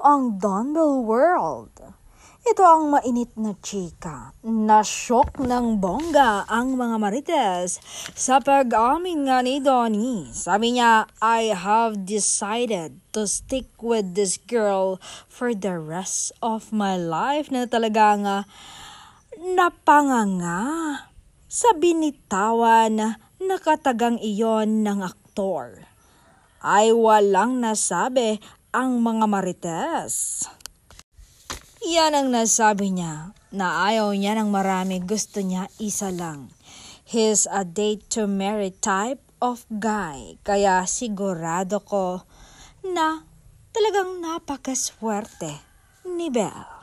ang Donbell World. Ito ang mainit na chika. Nasyok ng bongga ang mga marites sa pag-amin nga ni Donnie. Sabi niya, I have decided to stick with this girl for the rest of my life, na talaga nga napanganga sa binitawan na nakatagang iyon ng aktor. Ay walang nasabi ang mga marites. Yan ang nasabi niya, na ayaw niya ng marami, gusto niya isa lang. He's a date to marry type of guy. Kaya sigurado ko na talagang napakaswerte ni Belle.